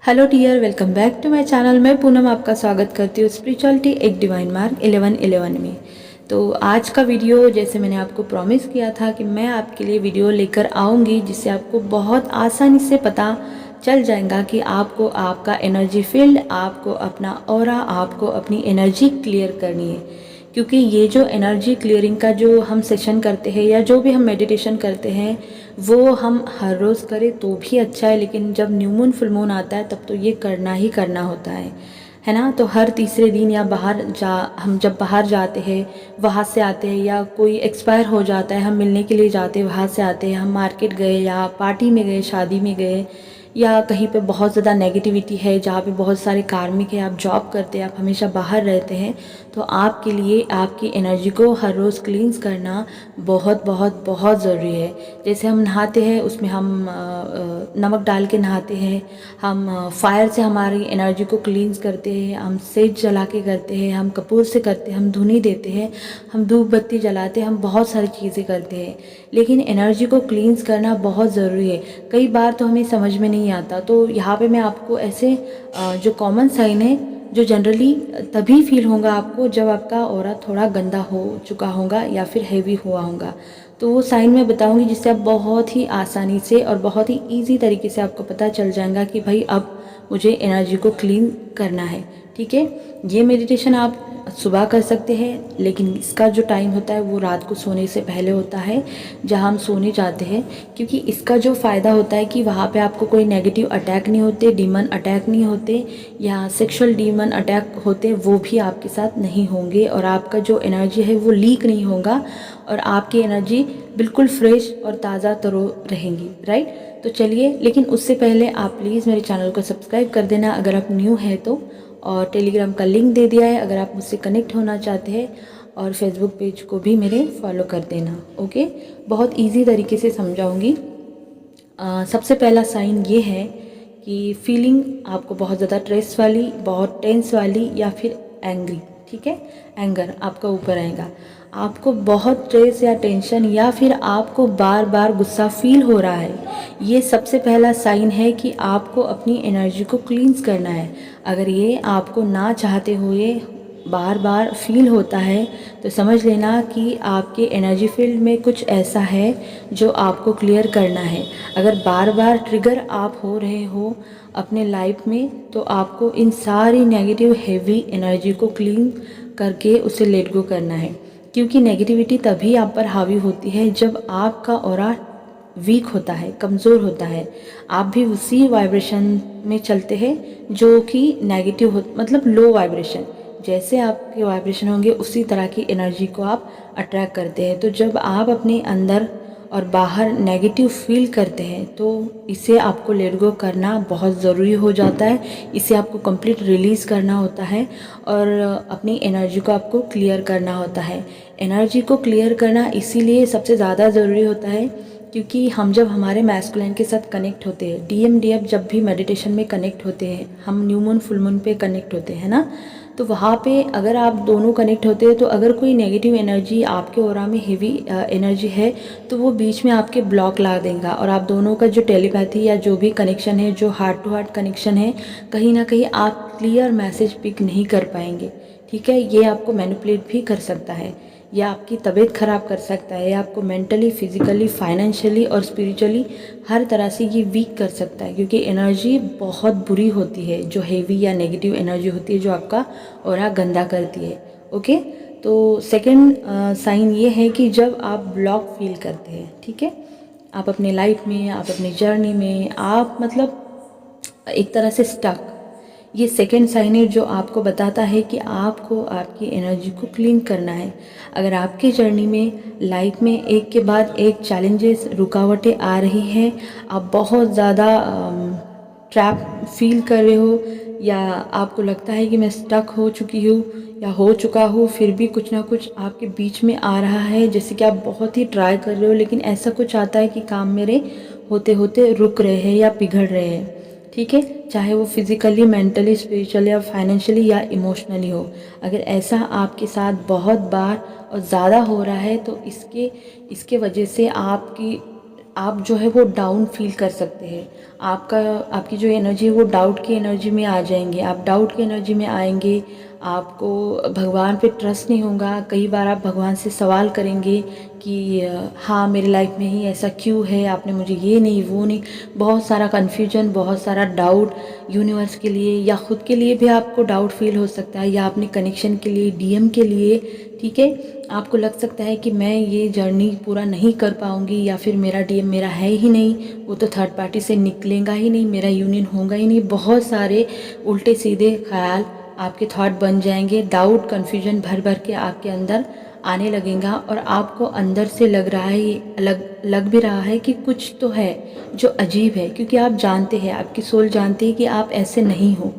Hello dear, welcome back to my channel. मैं पूनम आपका स्वागत करती हूँ स्पिरिचुअलिटी एक डिवाइन मार्क 1111 में। तो आज का वीडियो जैसे मैंने आपको प्रॉमिस किया था कि मैं आपके लिए वीडियो लेकर आऊँगी जिससे आपको बहुत आसानी से पता चल जाएगा कि आपको आपका एनर्जी फील्ड, आपको अपना ऑरा, आपको अपनी एनर्जी क्लियर करनी है। क्योंकि ये जो एनर्जी क्लियरिंग का जो हम सेशन करते हैं या जो भी हम मेडिटेशन करते हैं वो हम हर रोज़ करें तो भी अच्छा है, लेकिन जब न्यू मून फुल मून आता है तब तो ये करना ही करना होता है ना। तो हर तीसरे दिन या हम जब बाहर जाते हैं, वहाँ से आते हैं या कोई एक्सपायर हो जाता है, हम मिलने के लिए जाते हैं, वहाँ से आते हैं, हम मार्केट गए या पार्टी में गए, शादी में गए या कहीं पे बहुत ज़्यादा नेगेटिविटी है, जहाँ पे बहुत सारे कार्मिक है, आप जॉब करते हैं, आप हमेशा बाहर रहते हैं, तो आपके लिए आपकी एनर्जी को हर रोज़ क्लींस करना बहुत बहुत बहुत ज़रूरी है। जैसे हम नहाते हैं, उसमें हम नमक डाल के नहाते हैं, हम फायर से हमारी एनर्जी को क्लींस करते हैं, हम सेज जला के करते हैं, हम कपूर से करते हैं, हम धुनी देते हैं, हम धूप बत्ती जलाते हैं, हम बहुत सारी चीज़ें करते हैं। लेकिन एनर्जी को क्लींस करना बहुत ज़रूरी है। कई बार तो हमें समझ में नहीं आता। तो यहाँ पे मैं आपको ऐसे जो कॉमन साइन है जो जनरली तभी फील होगा आपको जब आपका ऑरा थोड़ा गंदा हो चुका होगा या फिर हैवी हुआ होगा, तो वो साइन मैं बताऊंगी जिससे आप बहुत ही आसानी से और बहुत ही इजी तरीके से आपको पता चल जाएगा कि भाई अब मुझे एनर्जी को क्लीन करना है। ठीक है, ये मेडिटेशन आप सुबह कर सकते हैं, लेकिन इसका जो टाइम होता है वो रात को सोने से पहले होता है, जहां हम सोने जाते हैं। क्योंकि इसका जो फ़ायदा होता है कि वहाँ पे आपको कोई नेगेटिव अटैक नहीं होते, डीमन अटैक नहीं होते या सेक्सुअल डीमन अटैक होते, वो भी आपके साथ नहीं होंगे और आपका जो एनर्जी है वो लीक नहीं होगा और आपकी एनर्जी बिल्कुल फ्रेश और ताज़ा तरो रहेंगी। राइट, तो चलिए, लेकिन उससे पहले आप प्लीज़ मेरे चैनल को सब्सक्राइब कर देना अगर आप न्यू हैं तो, और टेलीग्राम का लिंक दे दिया है अगर आप मुझसे कनेक्ट होना चाहते हैं, और फेसबुक पेज को भी मेरे फॉलो कर देना। ओके, बहुत इजी तरीके से समझाऊंगी। सबसे पहला साइन ये है कि फीलिंग आपको बहुत ज़्यादा स्ट्रेस वाली, बहुत टेंस वाली या फिर एंग्री। ठीक है, एंगर आपका ऊपर आएगा, आपको बहुत स्ट्रेस या टेंशन या फिर आपको बार बार गुस्सा फील हो रहा है, ये सबसे पहला साइन है कि आपको अपनी एनर्जी को क्लींस करना है। अगर ये आपको ना चाहते हुए बार बार फील होता है तो समझ लेना कि आपके एनर्जी फील्ड में कुछ ऐसा है जो आपको क्लियर करना है। अगर बार बार ट्रिगर आप हो रहे हो अपने लाइफ में तो आपको इन सारी नेगेटिव हेवी एनर्जी को क्लीन करके उसे लेट गो करना है। क्योंकि नेगेटिविटी तभी आप पर हावी होती है जब आपका ऑरा वीक होता है, कमज़ोर होता है। आप भी उसी वाइब्रेशन में चलते हैं जो कि नेगेटिव हो, मतलब लो वाइब्रेशन। जैसे आपके वाइब्रेशन होंगे उसी तरह की एनर्जी को आप अट्रैक्ट करते हैं। तो जब आप अपने अंदर और बाहर नेगेटिव फील करते हैं तो इसे आपको लेट गो करना बहुत ज़रूरी हो जाता है। इसे आपको कंप्लीट रिलीज़ करना होता है और अपनी एनर्जी को आपको क्लियर करना होता है। एनर्जी को क्लियर करना इसीलिए सबसे ज़्यादा ज़रूरी होता है क्योंकि हम जब हमारे मैस्कुलिन के साथ कनेक्ट होते हैं, डीएमडीएफ जब भी मेडिटेशन में कनेक्ट होते हैं, हम न्यू मून फुल मून पे कनेक्ट होते हैं ना, तो वहाँ पे अगर आप दोनों कनेक्ट होते हैं तो अगर कोई नेगेटिव एनर्जी आपके ऑरा में हेवी एनर्जी है तो वो बीच में आपके ब्लॉक ला देगा और आप दोनों का जो टेलीपैथी या जो भी कनेक्शन है, जो हार्ट टू हार्ट कनेक्शन है, कहीं ना कहीं आप क्लियर मैसेज पिक नहीं कर पाएंगे। ठीक है, ये आपको मैनिपुलेट भी कर सकता है या आपकी तबीयत ख़राब कर सकता है या आपको मेंटली, फिजिकली, फाइनेंशियली और स्पिरिचुअली हर तरह से ये वीक कर सकता है। क्योंकि एनर्जी बहुत बुरी होती है जो हेवी या नेगेटिव एनर्जी होती है जो आपका ऑरा गंदा करती है। ओके, तो सेकंड साइन ये है कि जब आप ब्लॉक फील करते हैं, ठीक है, आप अपने लाइफ में, आप अपनी जर्नी में, आप मतलब एक तरह से स्टक, ये सेकेंड साइन है जो आपको बताता है कि आपको आपकी एनर्जी को क्लीन करना है। अगर आपकी जर्नी में लाइफ में एक के बाद एक चैलेंजेस, रुकावटें आ रही हैं, आप बहुत ज़्यादा ट्रैप फील कर रहे हो या आपको लगता है कि मैं स्टक हो चुकी हूँ या हो चुका हूँ, फिर भी कुछ ना कुछ आपके बीच में आ रहा है, जैसे कि आप बहुत ही ट्राई कर रहे हो लेकिन ऐसा कुछ आता है कि काम मेरे होते होते रुक रहे हैं या पिघल रहे हैं। ठीक है, चाहे वो फिज़िकली, मेंटली, स्पिरिचुअली या फाइनेंशियली या इमोशनली हो। अगर ऐसा आपके साथ बहुत बार और ज़्यादा हो रहा है तो इसके वजह से आपकी आप जो है वो डाउन फील कर सकते हैं। आपकी जो एनर्जी है वो डाउट की एनर्जी में आ जाएंगे। आप डाउट की एनर्जी में आएंगे, आपको भगवान पे ट्रस्ट नहीं होगा। कई बार आप भगवान से सवाल करेंगे कि हाँ मेरे लाइफ में ही ऐसा क्यों है, आपने मुझे ये नहीं वो नहीं, बहुत सारा कन्फ्यूजन, बहुत सारा डाउट यूनिवर्स के लिए या ख़ुद के लिए भी आपको डाउट फील हो सकता है, या अपने कनेक्शन के लिए, डीएम के लिए। ठीक है, आपको लग सकता है कि मैं ये जर्नी पूरा नहीं कर पाऊँगी, या फिर मेरा डीएम मेरा है ही नहीं, वो तो थर्ड पार्टी से निकलेगा ही नहीं, मेरा यूनियन होगा ही नहीं। बहुत सारे उल्टे सीधे ख्याल आपके थॉट बन जाएंगे, डाउट कन्फ्यूजन भर भर के आपके अंदर आने लगेगा, और आपको अंदर से लग रहा है, लग भी रहा है कि कुछ तो है जो अजीब है। क्योंकि आप जानते हैं, आपकी सोल जानती है कि आप ऐसे नहीं हो,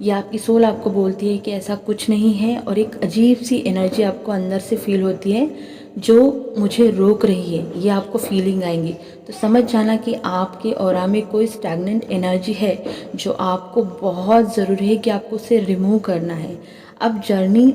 या आपकी सोल आपको बोलती है कि ऐसा कुछ नहीं है, और एक अजीब सी एनर्जी आपको अंदर से फील होती है जो मुझे रोक रही है, ये आपको फीलिंग आएंगी। तो समझ जाना कि आपके ऑरा में कोई स्टैग्नेंट एनर्जी है जो आपको बहुत ज़रूरी है कि आपको उसे रिमूव करना है। अब जर्नी,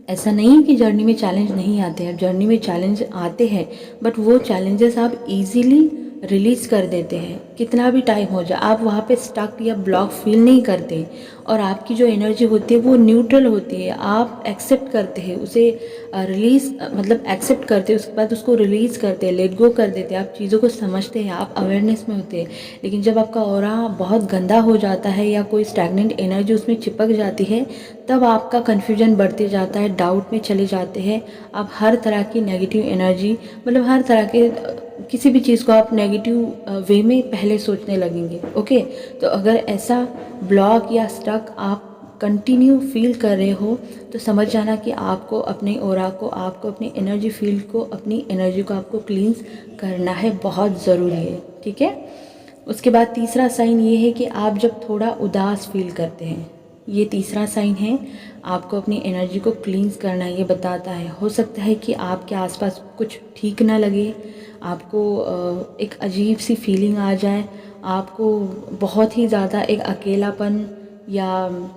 ऐसा नहीं है कि जर्नी में चैलेंज नहीं आते हैं, जर्नी में चैलेंज आते हैं, बट वो चैलेंजेस आप इजीली रिलीज़ कर देते हैं। कितना भी टाइम हो जाए आप वहाँ पे स्टक या ब्लॉक फील नहीं करते, और आपकी जो एनर्जी होती है वो न्यूट्रल होती है। आप एक्सेप्ट करते हैं उसे, रिलीज़ मतलब एक्सेप्ट करते हैं, उसके बाद उसको रिलीज़ करते हैं, लेट गो कर देते हैं। आप चीज़ों को समझते हैं, आप अवेयरनेस में होते हैं। लेकिन जब आपका ऑरा बहुत गंदा हो जाता है या कोई स्टैग्नेंट एनर्जी उसमें चिपक जाती है, तब आपका कन्फ्यूजन बढ़ते जाता है, डाउट में चले जाते हैं। आप हर तरह की नेगेटिव एनर्जी, मतलब हर तरह के किसी भी चीज़ को आप नेगेटिव वे में पहले सोचने लगेंगे। ओके, तो अगर ऐसा ब्लॉक या स्टक आप कंटिन्यू फील कर रहे हो, तो समझ जाना कि आपको अपने ऑरा को, आपको अपनी एनर्जी फील्ड को, अपनी एनर्जी को आपको क्लींस करना है, बहुत ज़रूरी है। ठीक है, उसके बाद तीसरा साइन ये है कि आप जब थोड़ा उदास फील करते हैं, ये तीसरा साइन है, आपको अपनी एनर्जी को क्लींस करना है, ये बताता है। हो सकता है कि आपके आसपास कुछ ठीक ना लगे, आपको एक अजीब सी फीलिंग आ जाए, आपको बहुत ही ज़्यादा एक अकेलापन, या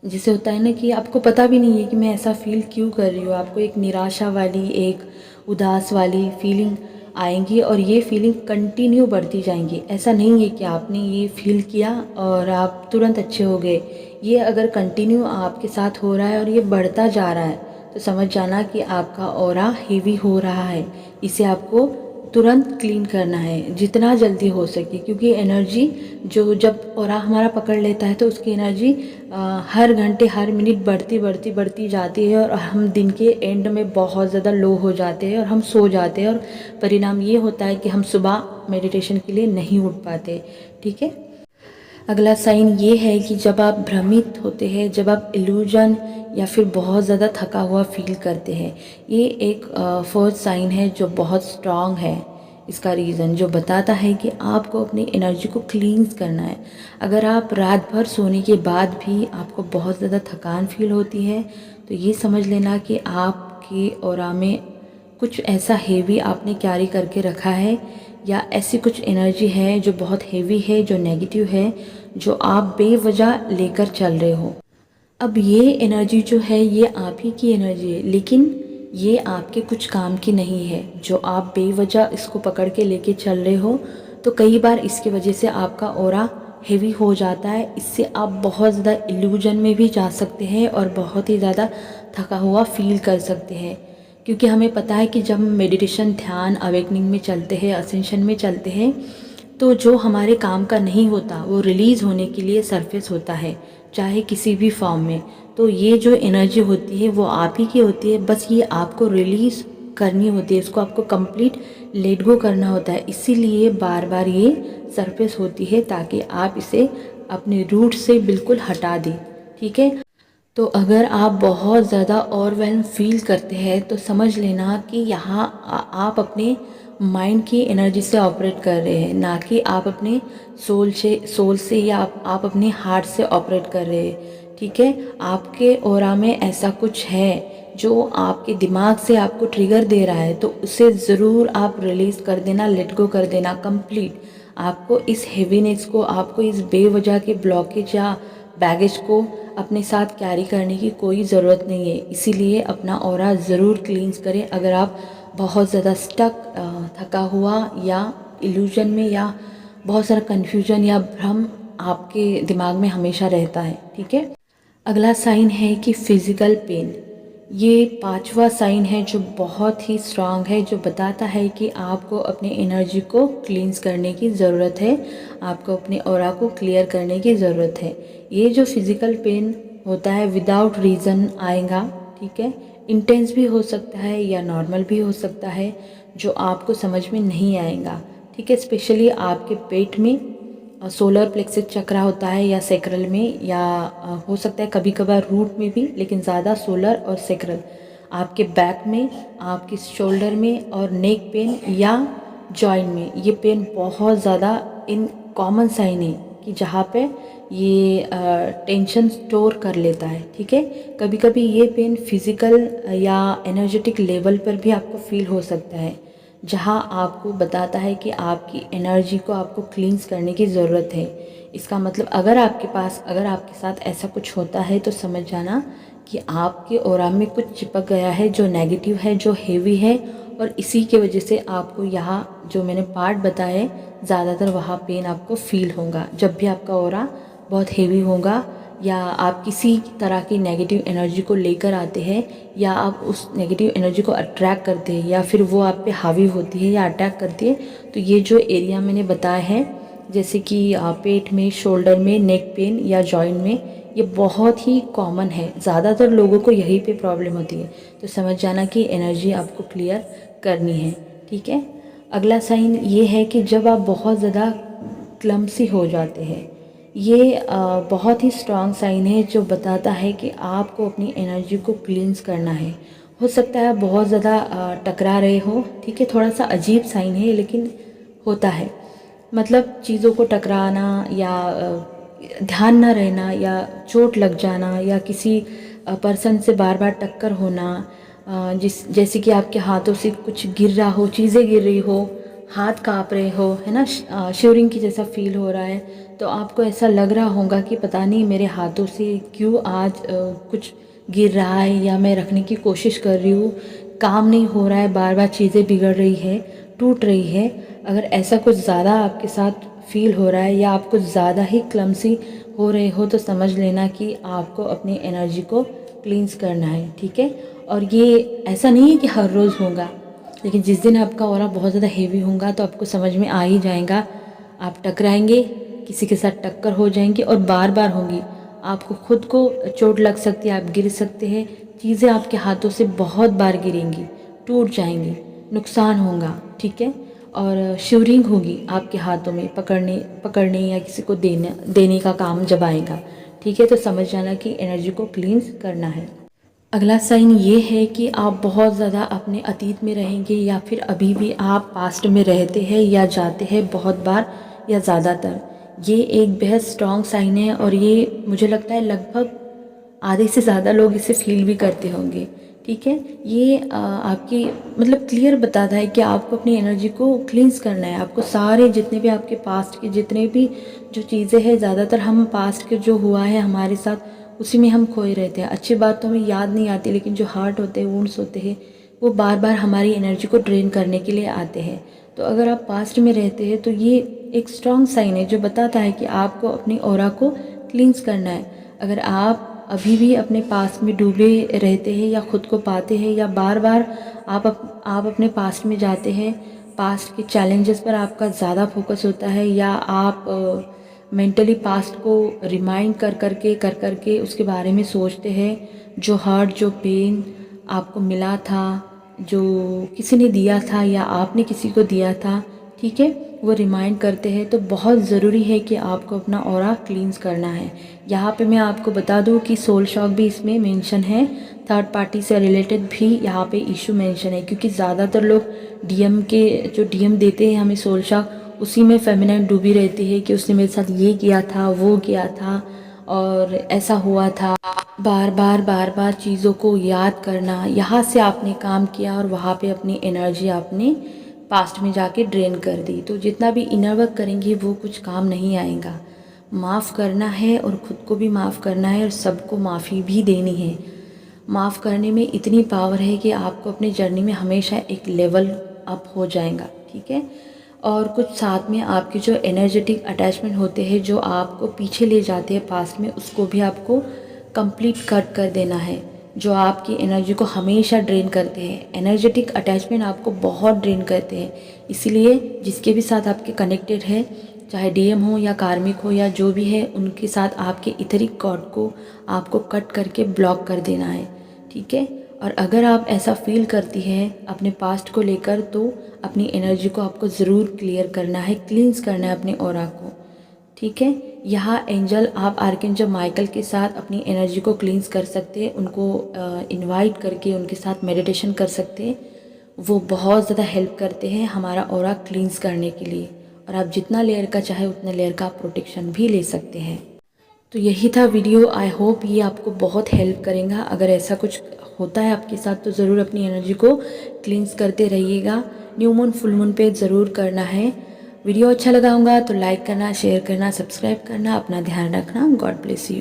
जिसे होता है ना कि आपको पता भी नहीं है कि मैं ऐसा फील क्यों कर रही हूँ, आपको एक निराशा वाली, एक उदास वाली फीलिंग आएंगी, और ये फीलिंग कंटिन्यू बढ़ती जाएंगी। ऐसा नहीं है कि आपने ये फील किया और आप तुरंत अच्छे हो गए। ये अगर कंटिन्यू आपके साथ हो रहा है और ये बढ़ता जा रहा है, तो समझ जाना कि आपका ऑरा हेवी हो रहा है। इसे आपको तुरंत क्लीन करना है जितना जल्दी हो सके, क्योंकि एनर्जी जो जब ऑरा हमारा पकड़ लेता है तो उसकी एनर्जी हर घंटे हर मिनट बढ़ती बढ़ती बढ़ती जाती है, और हम दिन के एंड में बहुत ज़्यादा लो हो जाते हैं और हम सो जाते हैं, और परिणाम ये होता है कि हम सुबह मेडिटेशन के लिए नहीं उठ पाते। ठीक है, अगला साइन ये है कि जब आप भ्रमित होते हैं, जब आप इल्यूजन या फिर बहुत ज़्यादा थका हुआ फील करते हैं, ये एक फोर्थ साइन है जो बहुत स्ट्रांग है। इसका रीज़न जो बताता है कि आपको अपनी एनर्जी को क्लींस करना है। अगर आप रात भर सोने के बाद भी आपको बहुत ज़्यादा थकान फील होती है, तो ये समझ लेना कि आपके ऑरा में कुछ ऐसा हेवी आपने कैरी करके रखा है, या ऐसी कुछ एनर्जी है जो बहुत हेवी है, जो नेगेटिव है, जो आप बेवजह लेकर चल रहे हो। अब ये एनर्जी जो है ये आप ही की एनर्जी है, लेकिन ये आपके कुछ काम की नहीं है। जो आप बेवजह इसको पकड़ के लेके चल रहे हो, तो कई बार इसकी वजह से आपका ऑरा हेवी हो जाता है। इससे आप बहुत ज़्यादा इल्यूजन में भी जा सकते हैं और बहुत ही ज़्यादा थका हुआ फील कर सकते हैं। क्योंकि हमें पता है कि जब हम मेडिटेशन, ध्यान, अवेकनिंग में चलते हैं, असेंशन में चलते हैं, तो जो हमारे काम का नहीं होता वो रिलीज़ होने के लिए सरफेस होता है, चाहे किसी भी फॉर्म में। तो ये जो एनर्जी होती है वो आप ही की होती है, बस ये आपको रिलीज़ करनी होती है, इसको आपको कंप्लीट लेट गो करना होता है। इसीलिए बार बार ये सरफेस होती है, ताकि आप इसे अपने रूट से बिल्कुल हटा दें। ठीक है, तो अगर आप बहुत ज़्यादा ओवरवेल्म फील करते हैं, तो समझ लेना कि यहाँ आप अपने माइंड की एनर्जी से ऑपरेट कर रहे हैं, ना कि आप अपने सोल से या आप अपने हार्ट से ऑपरेट कर रहे हैं। ठीक है, आपके ऑरा में ऐसा कुछ है जो आपके दिमाग से आपको ट्रिगर दे रहा है, तो उसे ज़रूर आप रिलीज़ कर देना, लेट गो कर देना कंप्लीट। आपको इस हेवीनेस को, आपको इस बेवजह के ब्लॉकेज या बैगेज को अपने साथ कैरी करने की कोई ज़रूरत नहीं है। इसीलिए अपना ऑरा ज़रूर क्लींस करें। अगर आप बहुत ज़्यादा स्टक थका हुआ या इल्यूजन में या बहुत सारा कन्फ्यूजन या भ्रम आपके दिमाग में हमेशा रहता है। ठीक है। अगला साइन है कि फिज़िकल पेन। ये पांचवा साइन है जो बहुत ही स्ट्रांग है, जो बताता है कि आपको अपने एनर्जी को क्लींस करने की ज़रूरत है, आपको अपने ऑरा को क्लियर करने की ज़रूरत है। ये जो फिज़िकल पेन होता है विदाउट रीज़न आएगा। ठीक है। इंटेंस भी हो सकता है या नॉर्मल भी हो सकता है, जो आपको समझ में नहीं आएगा। ठीक है। स्पेशली आपके पेट में सोलर प्लेक्सस चक्रा होता है या सेक्रल में, या हो सकता है कभी कभार रूट में भी, लेकिन ज़्यादा सोलर और सेक्रल। आपके बैक में, आपके शोल्डर में और नेक पेन या जॉइंट में, ये पेन बहुत ज़्यादा इन कॉमन साइन है कि जहाँ पे ये टेंशन स्टोर कर लेता है। ठीक है। कभी कभी ये पेन फिज़िकल या एनर्जेटिक लेवल पर भी आपको फील हो सकता है, जहाँ आपको बताता है कि आपकी एनर्जी को आपको क्लींस करने की ज़रूरत है। इसका मतलब अगर आपके साथ ऐसा कुछ होता है तो समझ जाना कि आपके ऑरा में कुछ चिपक गया है जो नेगेटिव है, जो हेवी है, और इसी के वजह से आपको यहाँ जो मैंने पार्ट बताए ज़्यादातर वहाँ पेन आपको फील होगा। जब भी आपका ऑरा बहुत हेवी होगा या आप किसी तरह की नेगेटिव एनर्जी को लेकर आते हैं या आप उस नेगेटिव एनर्जी को अट्रैक्ट करते हैं या फिर वो आप पे हावी होती है या अटैक करती है, तो ये जो एरिया मैंने बताया है, जैसे कि पेट में, शोल्डर में, नेक पेन या जॉइंट में, ये बहुत ही कॉमन है। ज़्यादातर लोगों को यहीं पे प्रॉब्लम होती है। तो समझ जाना कि एनर्जी आपको क्लियर करनी है। ठीक है। अगला साइन ये है कि जब आप बहुत ज़्यादा क्लमसी हो जाते हैं, ये बहुत ही स्ट्रॉन्ग साइन है जो बताता है कि आपको अपनी एनर्जी को क्लींस करना है। हो सकता है बहुत ज़्यादा टकरा रहे हो। ठीक है। थोड़ा सा अजीब साइन है लेकिन होता है। मतलब चीज़ों को टकराना या ध्यान न रहना या चोट लग जाना या किसी पर्सन से बार बार टक्कर होना, जैसे कि आपके हाथों से कुछ गिर रहा हो, चीज़ें गिर रही हो, हाथ काँप रहे हो, है ना, शिवरिंग की जैसा फील हो रहा है, तो आपको ऐसा लग रहा होगा कि पता नहीं मेरे हाथों से क्यों आज कुछ गिर रहा है या मैं रखने की कोशिश कर रही हूँ, काम नहीं हो रहा है, बार बार चीज़ें बिगड़ रही है, टूट रही है। अगर ऐसा कुछ ज़्यादा आपके साथ फील हो रहा है या आप कुछ ज़्यादा ही क्लमसी हो रहे हो, तो समझ लेना कि आपको अपनी एनर्जी को क्लींस करना है। ठीक है। और ये ऐसा नहीं है कि हर रोज़ होगा, लेकिन जिस दिन आपका ऑरा बहुत ज़्यादा हेवी होगा तो आपको समझ में आ ही जाएगा। आप टकराएंगे, किसी के साथ टक्कर हो जाएंगी और बार बार होंगी। आपको खुद को चोट लग सकती है, आप गिर सकते हैं, चीज़ें आपके हाथों से बहुत बार गिरेंगी, टूट जाएंगी, नुकसान होगा। ठीक है। और शिवरिंग होगी आपके हाथों में, पकड़ने या किसी को देने का काम जब आएगा। ठीक है। तो समझ जाना कि एनर्जी को क्लींस करना है। अगला साइन ये है कि आप बहुत ज़्यादा अपने अतीत में रहेंगे या फिर अभी भी आप पास्ट में रहते हैं या जाते हैं बहुत बार या ज़्यादातर। ये एक बेहद स्ट्रॉन्ग साइन है और ये मुझे लगता है लगभग आधे से ज़्यादा लोग इसे फील भी करते होंगे। ठीक है। ये आपकी मतलब क्लियर बताता है कि आपको अपनी एनर्जी को क्लींस करना है। आपको सारे जितने भी आपके पास्ट के जितने भी जो चीज़ें हैं, ज़्यादातर हम पास्ट के जो हुआ है हमारे साथ उसी में हम खोए रहते हैं। अच्छी बात तो हमें याद नहीं आती, लेकिन जो हार्ट होते हैं, वुंड्स होते हैं, वो बार बार हमारी एनर्जी को ड्रेन करने के लिए आते हैं। तो अगर आप पास्ट में रहते हैं तो ये एक स्ट्रॉन्ग साइन है जो बताता है कि आपको अपनी ऑरा को क्लींस करना है। अगर आप अभी भी अपने पास्ट में डूबे रहते हैं या खुद को पाते हैं या बार बार आप अपने पास्ट में जाते हैं, पास्ट के चैलेंजेस पर आपका ज़्यादा फोकस होता है, या आप मेंटली पास्ट को रिमाइंड कर के उसके बारे में सोचते हैं, जो हर्ट, जो पेन आपको मिला था, जो किसी ने दिया था या आपने किसी को दिया था, ठीक है, वो रिमाइंड करते हैं। तो बहुत ज़रूरी है कि आपको अपना ऑरा क्लींस करना है। यहाँ पे मैं आपको बता दूँ कि सोल शॉक भी इसमें मेंशन है, थर्ड पार्टी से रिलेटेड भी यहाँ पे इशू मेंशन है, क्योंकि ज़्यादातर लोग जो डीएम देते हैं हमें सोल शॉक, उसी में फेमिनाइन डूबी रहती है कि उसने मेरे साथ ये किया था, वो किया था और ऐसा हुआ था। बार बार चीज़ों को याद करना, यहाँ से आपने काम किया और वहाँ पे अपनी एनर्जी आपने पास्ट में जाके ड्रेन कर दी, तो जितना भी इनर वर्क करेंगे वो कुछ काम नहीं आएगा। माफ़ करना है और ख़ुद को भी माफ़ करना है और सबको माफ़ी भी देनी है। माफ़ करने में इतनी पावर है कि आपको अपनी जर्नी में हमेशा एक लेवल अप हो जाएगा। ठीक है। और कुछ साथ में आपके जो एनर्जेटिक अटैचमेंट होते हैं जो आपको पीछे ले जाते हैं पास्ट में, उसको भी आपको कंप्लीट कट कर देना है, जो आपकी एनर्जी को हमेशा ड्रेन करते हैं। एनर्जेटिक अटैचमेंट आपको बहुत ड्रेन करते हैं, इसीलिए जिसके भी साथ आपके कनेक्टेड है, चाहे डीएम हो या कार्मिक हो या जो भी है, उनके साथ आपके इथरिक कॉर्ड को आपको कट करके ब्लॉक कर देना है, ठीक है। और अगर आप ऐसा फील करती हैं अपने पास्ट को लेकर, तो अपनी एनर्जी को आपको ज़रूर क्लियर करना है, क्लींस करना है अपने ऑरा को, ठीक है। यहाँ एंजल आप आर्कएंजल माइकल के साथ अपनी एनर्जी को क्लींस कर सकते हैं, उनको इनवाइट करके उनके साथ मेडिटेशन कर सकते हैं। वो बहुत ज़्यादा हेल्प करते हैं हमारा ऑरा क्लींस करने के लिए। और आप जितना लेयर का चाहे उतना लेयर का आप प्रोटेक्शन भी ले सकते हैं। तो यही था वीडियो। आई होप ये आपको बहुत हेल्प करेगा। अगर ऐसा कुछ होता है आपके साथ तो ज़रूर अपनी एनर्जी को क्लींस करते रहिएगा। न्यू मून फुल मून पे ज़रूर करना है। वीडियो अच्छा लगा होगा तो लाइक करना, शेयर करना, सब्सक्राइब करना। अपना ध्यान रखना। God bless you.